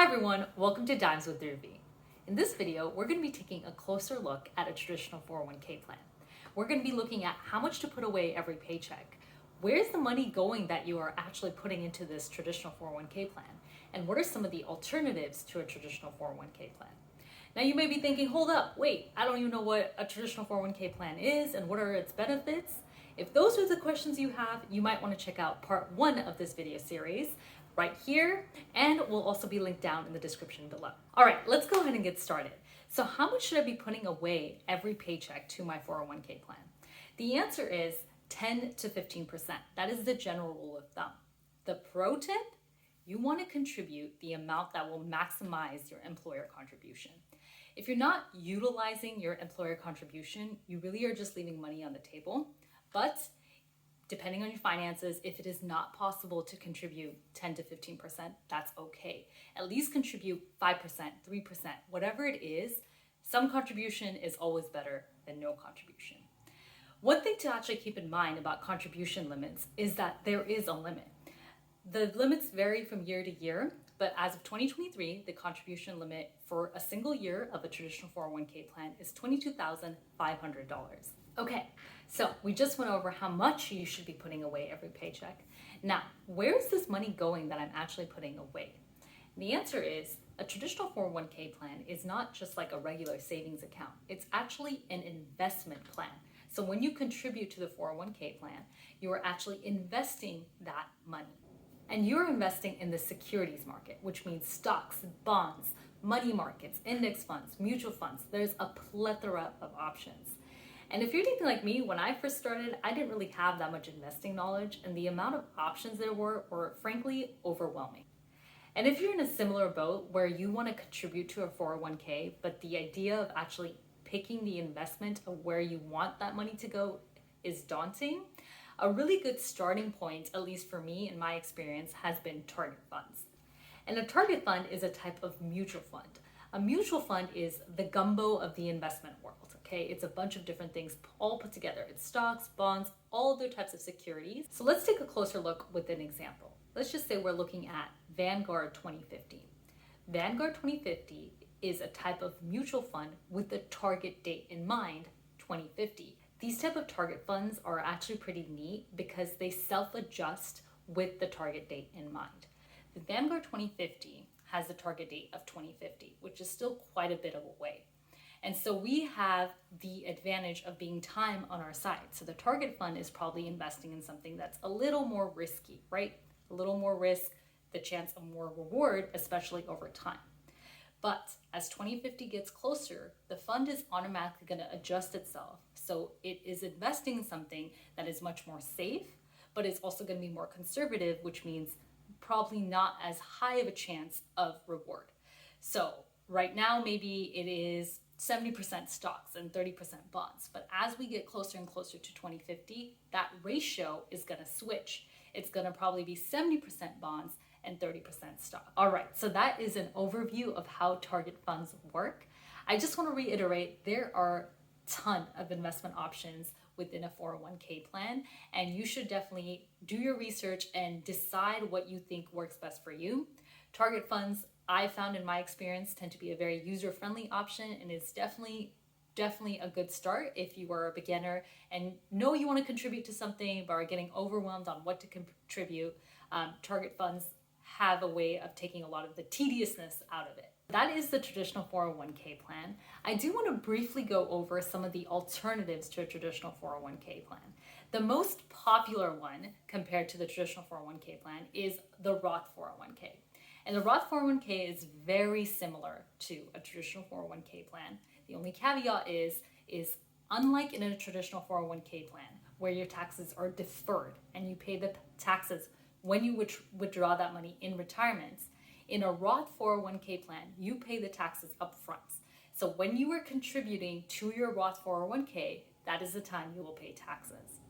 Hi everyone, welcome to Dimes with Dhruvi. In this video, we're going to be taking a closer look at a traditional 401k plan. We're going to be looking at how much to put away every paycheck, where's the money going that you are actually putting into this traditional 401k plan, and what are some of the alternatives to a traditional 401k plan. Now you may be thinking, hold up, wait, I don't even know what a traditional 401k plan is and what are its benefits. If those are the questions you have, you might want to check out part 1 of this video series right here, and will also be linked down in the description below. All right, let's go ahead and get started. So how much should I be putting away every paycheck to my 401k plan? The answer is 10 to 15%. That is the general rule of thumb. The pro tip, you want to contribute the amount that will maximize your employer contribution. If you're not utilizing your employer contribution, you really are just leaving money on the table. But depending on your finances, if it is not possible to contribute 10 to 15%, that's okay. At least contribute 5%, 3%, whatever it is. Some contribution is always better than no contribution. One thing to actually keep in mind about contribution limits is that there is a limit. The limits vary from year to year, but as of 2023, the contribution limit for a single year of a traditional 401k plan is $22,500. Okay, so we just went over how much you should be putting away every paycheck. Now, where is this money going that I'm actually putting away? The answer is a traditional 401k plan is not just like a regular savings account. It's actually an investment plan. So when you contribute to the 401k plan, you are actually investing that money. And you're investing in the securities market, which means stocks, bonds, money markets, index funds, mutual funds. There's a plethora of options. And if you're anything like me, when I first started, I didn't really have that much investing knowledge, and the amount of options there were frankly overwhelming. And if you're in a similar boat where you want to contribute to a 401k, but the idea of actually picking the investment of where you want that money to go is daunting, a really good starting point, at least for me in my experience, has been target funds. And a target fund is a type of mutual fund. A mutual fund is the gumbo of the investment world, okay? It's a bunch of different things all put together. It's stocks, bonds, all other types of securities. So let's take a closer look with an example. Let's just say we're looking at Vanguard 2050. Vanguard 2050 is a type of mutual fund with the target date in mind, 2050. These type of target funds are actually pretty neat because they self-adjust with the target date in mind. The Vanguard 2050 has the target date of 2050, which is still quite a bit of a way. And so we have the advantage of being time on our side. So the target fund is probably investing in something that's a little more risky, right? A little more risk, the chance of more reward, especially over time. But as 2050 gets closer, the fund is automatically going to adjust itself. So it is investing in something that is much more safe, but it's also going to be more conservative, which means probably not as high of a chance of reward. So right now, maybe it is 70% stocks and 30% bonds. But as we get closer and closer to 2050, that ratio is going to switch. It's going to probably be 70% bonds and 30% stock. All right, so that is an overview of how target funds work. I just want to reiterate, there are a ton of investment options within a 401k plan, and you should definitely do your research and decide what you think works best for you. Target funds, I found in my experience, tend to be a very user-friendly option, and it's definitely a good start if you are a beginner and know you want to contribute to something but are getting overwhelmed on what to contribute. Target funds have a way of taking a lot of the tediousness out of it. That is the traditional 401k plan. I do want to briefly go over some of the alternatives to a traditional 401k plan. The most popular one compared to the traditional 401k plan is the Roth 401k. And the Roth 401k is very similar to a traditional 401k plan. The only caveat is unlike in a traditional 401k plan where your taxes are deferred and you pay the taxes when you withdraw that money in retirement, in a Roth 401k plan, you pay the taxes up front. So when you are contributing to your Roth 401k, that is the time you will pay taxes.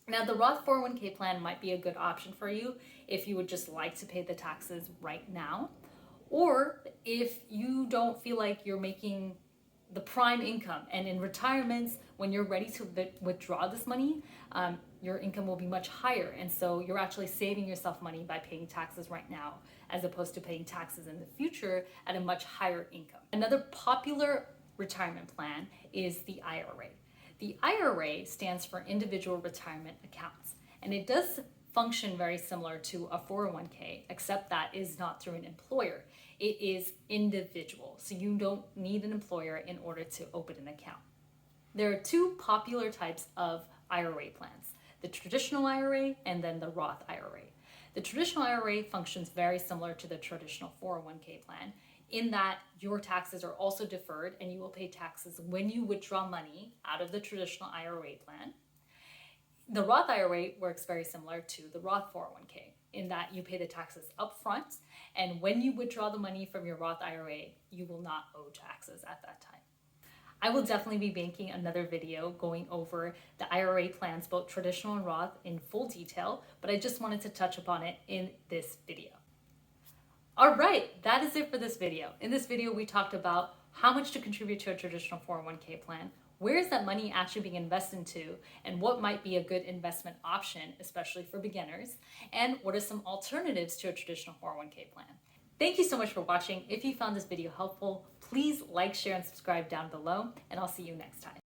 Now, the Roth 401k plan might be a good option for you if you would just like to pay the taxes right now, or if you don't feel like you're making the prime income and in retirements, when you're ready to withdraw this money, your income will be much higher. And so you're actually saving yourself money by paying taxes right now, as opposed to paying taxes in the future at a much higher income. Another popular retirement plan is the IRA. The IRA stands for Individual Retirement Accounts, and it does function very similar to a 401k, except that is not through an employer. It is individual, so you don't need an employer in order to open an account. There are two popular types of IRA plans, the traditional IRA and then the Roth IRA. The traditional IRA functions very similar to the traditional 401k plan in that your taxes are also deferred and you will pay taxes when you withdraw money out of the traditional IRA plan. The Roth IRA works very similar to the Roth 401k in that you pay the taxes up front, and when you withdraw the money from your Roth IRA, you will not owe taxes at that time. I will definitely be making another video going over the IRA plans, both traditional and Roth, in full detail, but I just wanted to touch upon it in this video. All right, that is it for this video. In this video, we talked about how much to contribute to a traditional 401k plan, where is that money actually being invested into, and what might be a good investment option, especially for beginners, and what are some alternatives to a traditional 401k plan. Thank you so much for watching. If you found this video helpful, please like, share, and subscribe down below, and I'll see you next time.